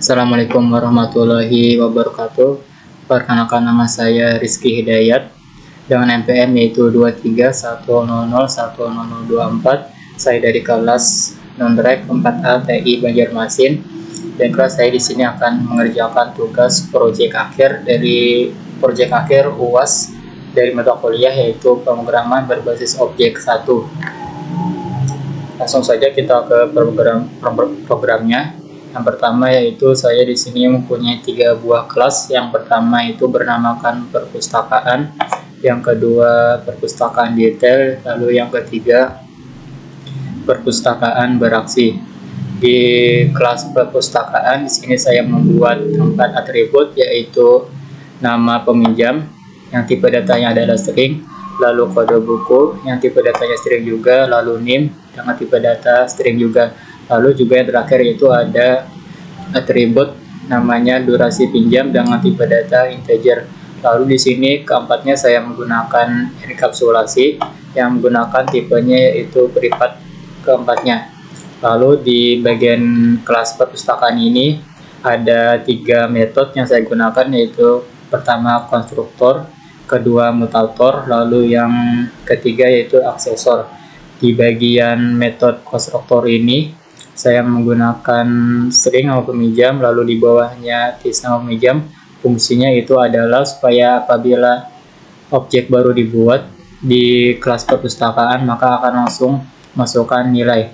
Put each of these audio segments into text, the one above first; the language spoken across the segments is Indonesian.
Assalamualaikum warahmatullahi wabarakatuh. Perkenalkan, nama saya Rizky Hidayat dengan NPM yaitu 2310010024. Saya dari kelas non-rek 4A TI Banjarmasin, dan kelas saya di sini akan mengerjakan tugas proyek akhir UAS dari mata kuliah, yaitu pemrograman berbasis objek 1. Langsung saja kita ke programnya. Yang pertama yaitu saya di sini mempunyai 3 buah kelas. Yang pertama itu bernamakan perpustakaan, yang kedua perpustakaan detail, lalu yang ketiga perpustakaan beraksi. Di kelas perpustakaan di sini saya membuat 4 atribut, yaitu nama peminjam yang tipe datanya adalah string, lalu kode buku yang tipe datanya string juga, lalu NIM dengan tipe data string juga. Lalu juga yang terakhir yaitu ada atribut namanya durasi pinjam dengan tipe data integer. Lalu di sini keempatnya saya menggunakan enkapsulasi yang menggunakan tipenya yaitu privat keempatnya. Lalu di bagian kelas perpustakaan ini ada 3 metode yang saya gunakan, yaitu pertama konstruktor, kedua mutator, lalu yang ketiga yaitu aksesor. Di bagian metode konstruktor ini saya menggunakan string nama peminjam, lalu di bawahnya tis nama peminjam. Fungsinya itu adalah supaya apabila objek baru dibuat di kelas perpustakaan maka akan langsung masukkan nilai.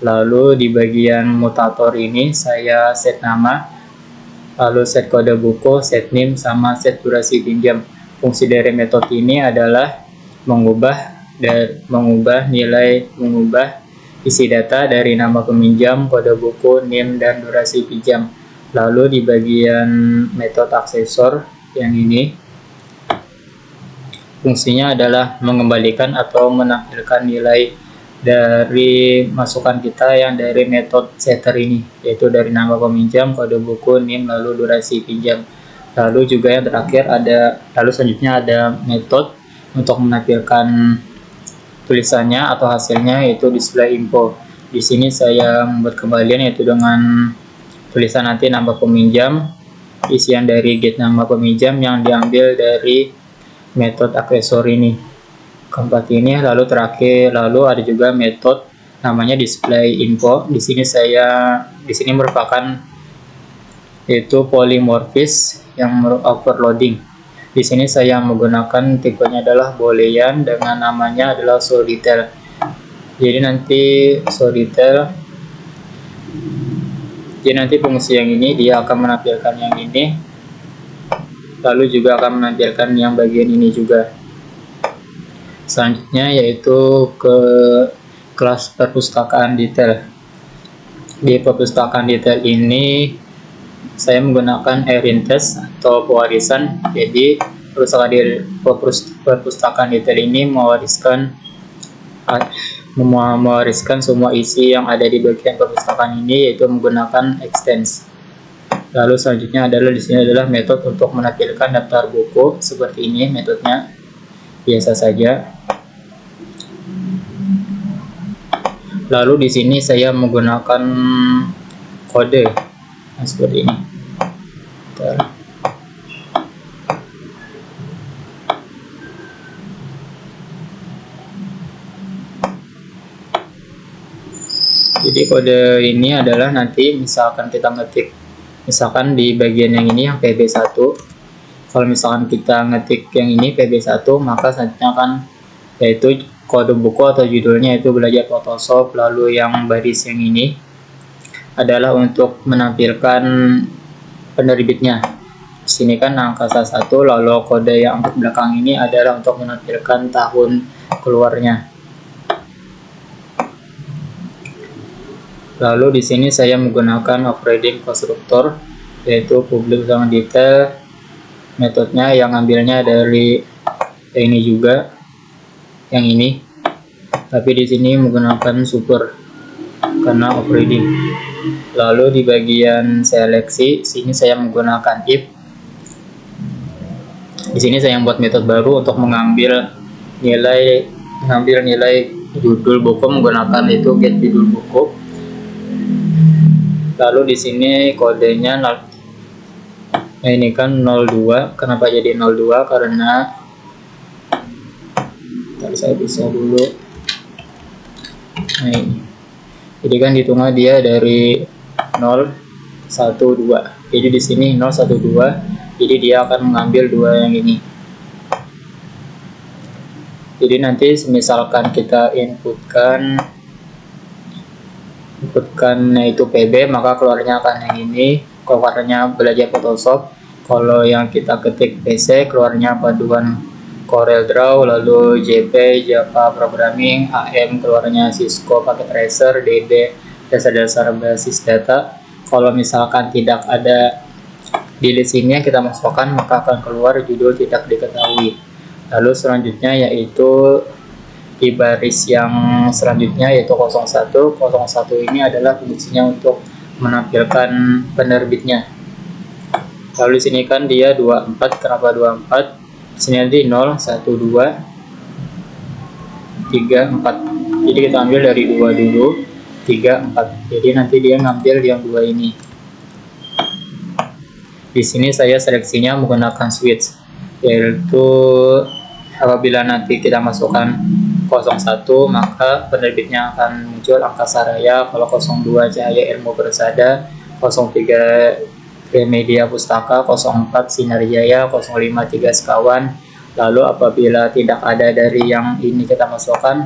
Lalu di bagian mutator ini saya set nama, lalu set kode buku, set NIM, sama set durasi pinjam. Fungsi dari metode ini adalah mengubah isi data dari nama peminjam, kode buku, NIM, dan durasi pinjam. Lalu di bagian metode aksesor yang ini, fungsinya adalah mengembalikan atau menampilkan nilai dari masukan kita yang dari metode setter ini, yaitu dari nama peminjam, kode buku, NIM, lalu durasi pinjam. Lalu juga yang terakhir selanjutnya ada metode untuk menampilkan tulisannya atau hasilnya, yaitu display info. Di sini saya membuat kembalian yaitu dengan tulisan nanti nama peminjam, isian dari get nama peminjam yang diambil dari metode aksesor ini. Keempat ini, lalu ada juga metode namanya display info. Di sini merupakan yaitu polymorphis yang overloading. Di sini saya menggunakan tipenya adalah boolean dengan namanya adalah solitaire. Jadi nanti fungsi yang ini dia akan menampilkan yang ini, lalu juga akan menampilkan yang bagian ini juga. Selanjutnya yaitu ke kelas perpustakaan detail. Di perpustakaan detail ini saya menggunakan arranges atau pewarisan. Jadi perpustakaan detail ini mewariskan semua isi yang ada di bagian perpustakaan ini, yaitu menggunakan extends. Lalu selanjutnya di sini adalah metode untuk menampilkan daftar buku. Seperti ini metodenya, biasa saja. Lalu di sini saya menggunakan kode seperti ini. Jadi kode ini adalah nanti misalkan kita ngetik, misalkan di bagian yang ini yang PB1, kalau misalkan kita ngetik yang ini PB1, maka selanjutnya kan yaitu kode buku atau judulnya itu belajar Photoshop. Lalu yang baris yang ini adalah untuk menampilkan penerbitnya. Di sini kan angka 1, lalu kode yang untuk belakang ini adalah untuk menampilkan tahun keluarnya. Lalu di sini saya menggunakan operating konstruktor, yaitu public sama detail. Metodenya yang ambilnya dari ini juga, yang ini. Tapi di sini menggunakan super karena operating. Lalu di bagian seleksi, sini saya menggunakan if. Di sini saya membuat metode baru untuk mengambil nilai judul buku menggunakan itu get judul buku. Lalu di sini kodenya 0. Nah, ini kan 02. Kenapa jadi 02? Karena tadi saya bisa dulu. Nah, ini. Jadi kan hitungnya dia dari 0, 1, 2. Jadi di sini 0, 1, 2. Jadi dia akan mengambil 2 yang ini. Jadi nanti misalkan kita inputkan yaitu PB, maka keluarnya akan yang ini. Kalau keluarnya belajar Photoshop. Kalau yang kita ketik PC, keluarnya paduan Corel Draw, lalu JP Java Programming, AM keluarnya Cisco pakai Tracer, DB dasar-dasar basis data. Kalau misalkan tidak ada di list ini yang kita masukkan, maka akan keluar judul tidak diketahui. Lalu selanjutnya yaitu di baris yang selanjutnya yaitu 01. 01 ini adalah fungsinya untuk menampilkan penerbitnya. Lalu di sini kan dia 24. Kenapa 24? Di sini nanti 0, 1, 2, 3, 4. Jadi kita ambil dari 2 dulu, 3, 4. Jadi nanti dia ngambil yang 2 ini. Di sini saya seleksinya menggunakan switch, yaitu apabila nanti kita masukkan 01, maka penerbitnya akan muncul Angkasa Raya. Kalau 02 Cahaya Ilmu Persada, 03 Gramedia Pustaka, 04 Sinar Jaya, 05 Tiga Sekawan. Lalu apabila tidak ada dari yang ini kita masukkan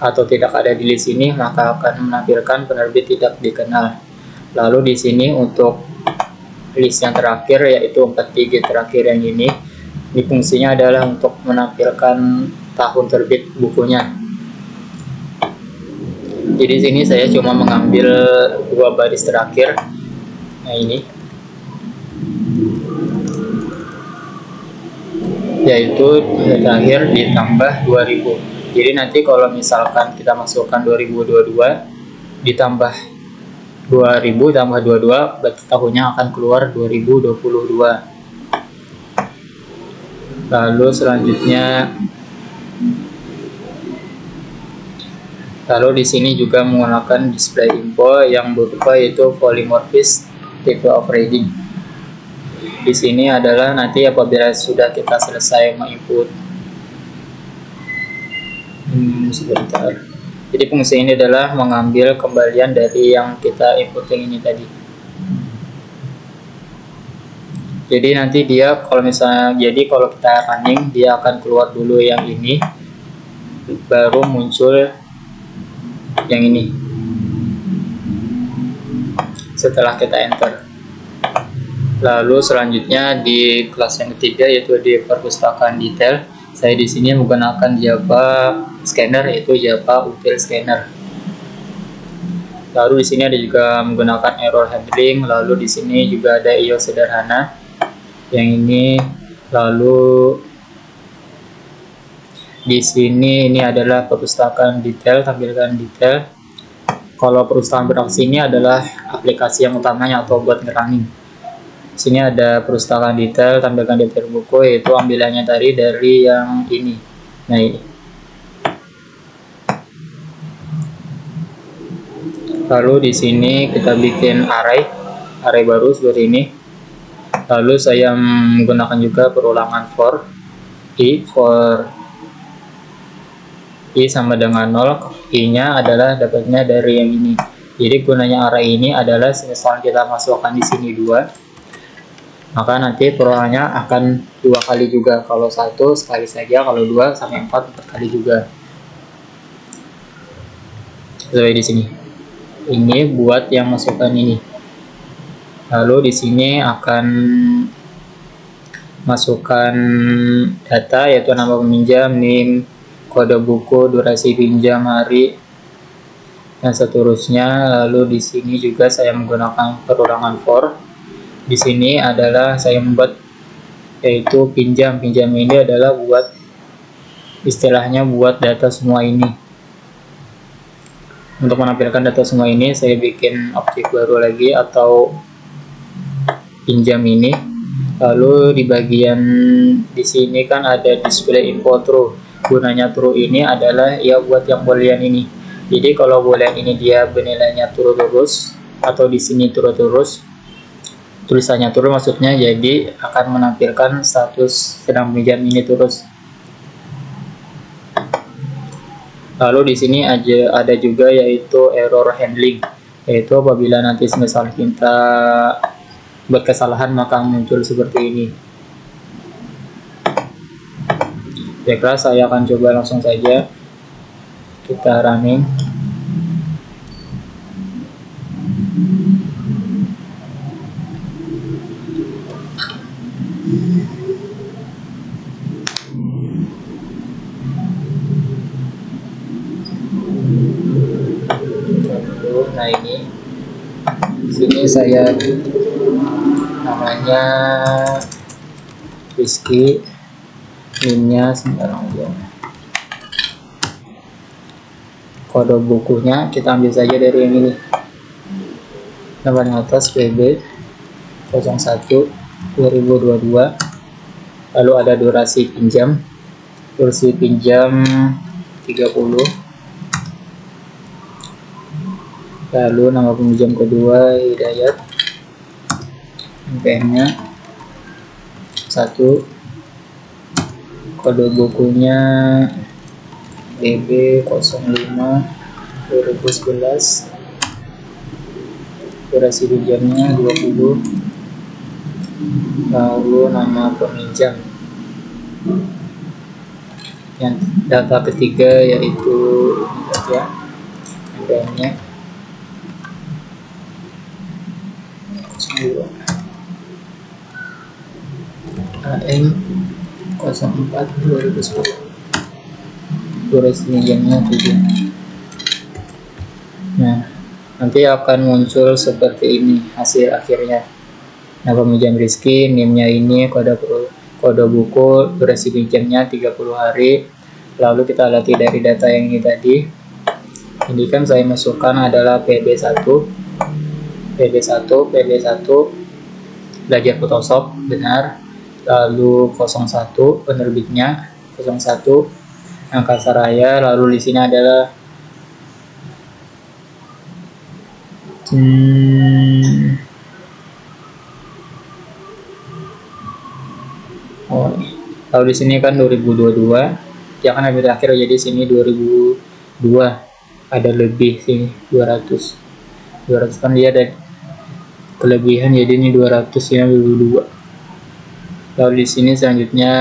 atau tidak ada di list ini, maka akan menampilkan penerbit tidak dikenal. Lalu di sini untuk list yang terakhir yaitu 43 terakhir yang ini fungsinya adalah untuk menampilkan tahun terbit bukunya. Jadi sini saya cuma mengambil 2 baris terakhir. Nah, ini yaitu terakhir ditambah 2000. Jadi nanti kalau misalkan kita masukkan 2022 ditambah 2000 tambah 22, berarti tahunnya akan keluar 2022. Lalu selanjutnya, di sini juga menggunakan display info yang berupa yaitu polymorphic type of reading. Di sini adalah nanti apabila sudah kita selesai menginput. Sebentar. Jadi fungsi ini adalah mengambil kembalian dari yang kita input yang ini tadi. Jadi nanti dia kalau kita running, dia akan keluar dulu yang ini, baru muncul yang ini setelah kita enter. Lalu selanjutnya di kelas yang ketiga yaitu di perpustakaan detail, saya di sini menggunakan Java Scanner yaitu Java Util Scanner. Lalu di sini ada juga menggunakan error handling. Lalu di sini juga ada IO sederhana yang ini. Lalu di sini ini adalah perpustakaan detail, tampilkan detail. Kalau perpustakaan beraksi ini adalah aplikasi yang utamanya atau buat ngerangin. Di sini ada perpustakaan detail, tampilkan detail buku, yaitu ambilannya tadi dari yang ini. Nah, ini. Lalu di sini kita bikin array baru seperti ini. Lalu saya menggunakan juga perulangan for i sama dengan 0, i-nya adalah dapatnya dari yang ini. Jadi gunanya array ini adalah misalnya kita masukkan di sini 2, maka nanti perulangannya akan 2 kali juga. Kalau 1 sekali saja, kalau 2 sampai 4 kali juga. Seperti di sini. Ini buat yang masukkan ini. Lalu di sini akan masukkan data yaitu nama peminjam, NIM, kode buku, durasi pinjam, hari, dan seterusnya. Lalu di sini juga saya menggunakan perulangan for. Di sini adalah saya membuat yaitu pinjam. Pinjam ini adalah buat istilahnya buat data semua ini. Untuk menampilkan data semua ini saya bikin objek baru lagi atau pinjam ini. Lalu di bagian di sini kan ada display info true. Gunanya true ini adalah ya buat yang boolean ini. Jadi kalau boolean ini dia bernilainya true terus, atau di sini turun, tulisannya turun maksudnya, jadi akan menampilkan status sedang meminjam ini terus. Lalu di sini ada juga yaitu error handling, yaitu apabila nanti misal kita buat kesalahan maka muncul seperti ini. Baiklah, saya akan coba langsung saja kita running. Nah, ini sini saya namanya Rizky, NIM-nya sembarang aja. Kode bukunya kita ambil saja dari yang ini, nomor atas PB 01 2022. Lalu ada durasi pinjam 30. Lalu nama peminjam kedua Hidayat, NPM-nya 1, kode bukunya BB 05 2011, durasi pinjamnya 20, lalu nama peminjam. Yang data ketiga yaitu ya, NPM-nya AM 04 2010, durasi pinjamnya 7. Nah, nanti akan muncul seperti ini hasil akhirnya. Nah, peminjam Rizky, NIM-nya ini, kode buku, durasi pinjamnya 30 hari. Lalu kita latih dari data yang ini tadi. Ini kan saya masukkan adalah PB1 belajar Photoshop, benar. Lalu 01 penerbitnya 01 Angkasa Raya. Lalu di sini adalah lalu di sini kan 2022, ya kan habis akhir, jadi sini 2002 ada lebih sini 200 kan dia ada kelebihan, jadi ini 200 ya 2002. Lalu di sini selanjutnya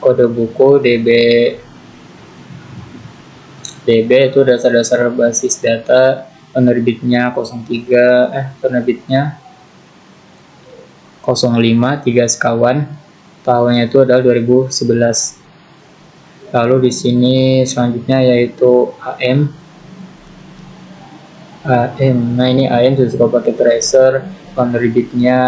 kode buku DB itu dasar-dasar basis data, penerbitnya 05 3 sekawan, tahunnya itu adalah 2011. Lalu di sini selanjutnya yaitu AM. Nah ini AM sudah pakai tracer, penerbitnya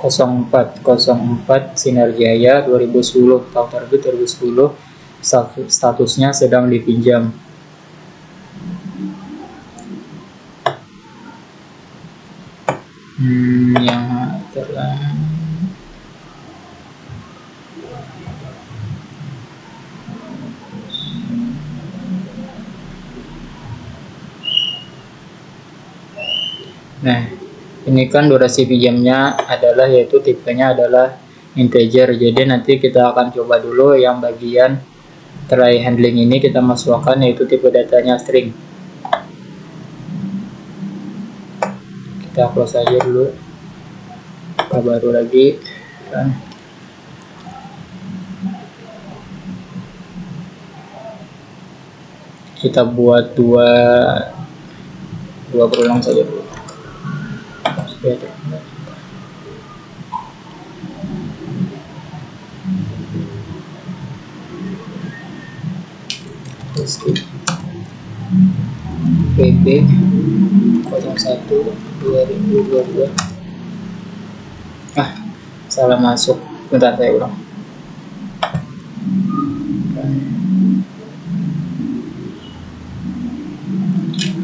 04 Sinarjaya 2010, tahun terbit 2010, statusnya sedang dipinjam. Yang terang nah, ini kan durasi pinjamnya adalah, yaitu tipenya adalah integer. Jadi nanti kita akan coba dulu yang bagian try handling ini kita masukkan, yaitu tipe datanya string. Kita close aja dulu, kita baru lagi kan. Kita buat dua berulang saja dulu. PP 01 2022. Salah masuk, bentar saya ulang.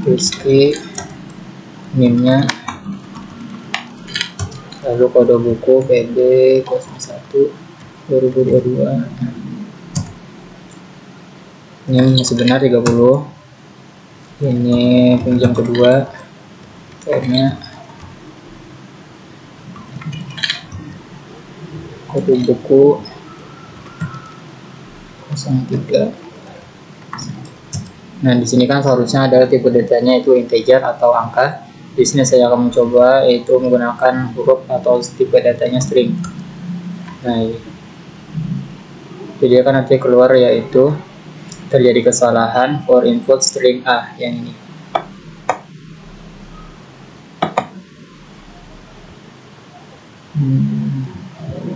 Rizky, NIM-nya, lalu kode buku PB 01 2022. Ini masih benar 30. Ini pinjam kedua, kayaknya kode buku 03. Nah, di sini kan seharusnya adalah tipe datanya itu integer atau angka. Di sini saya akan mencoba yaitu menggunakan huruf atau tipe datanya string. Nah, jadi akan nanti keluar yaitu terjadi kesalahan for input string A yang ini.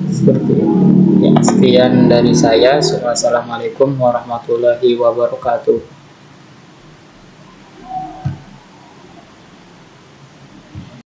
Seperti itu. Ya, sekian dari saya. Wassalamualaikum warahmatullahi wabarakatuh.